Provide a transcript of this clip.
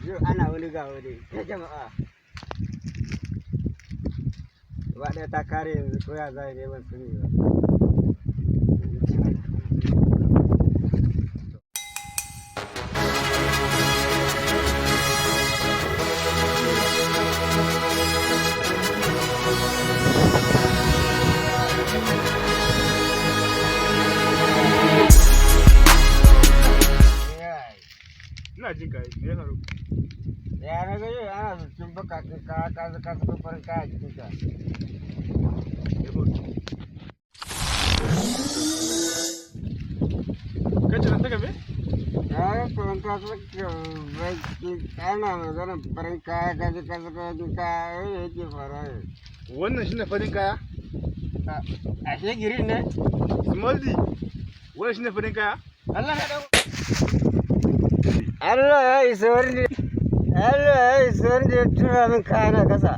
yau ana wani ga wani ta jama'a gaba ɗaya ta kare yanzu ko ya zai ne ban sani ba. ina jin ka me ya faru Ya na ga yau ana cikin bakakin kaya ka saka farin kaya a jikinka. ka ce ta gabe Ya ga farin ka saka baki ana maganar farin kaya ka saka jikin kaya yau yake faruwa ne. wannan shine farin kaya Ashe girin ne? smoldi wannan shine farin kaya Allah ya dawo. Allah ya isa wani. Allah ya isa wani ya tura min kaya na kasa.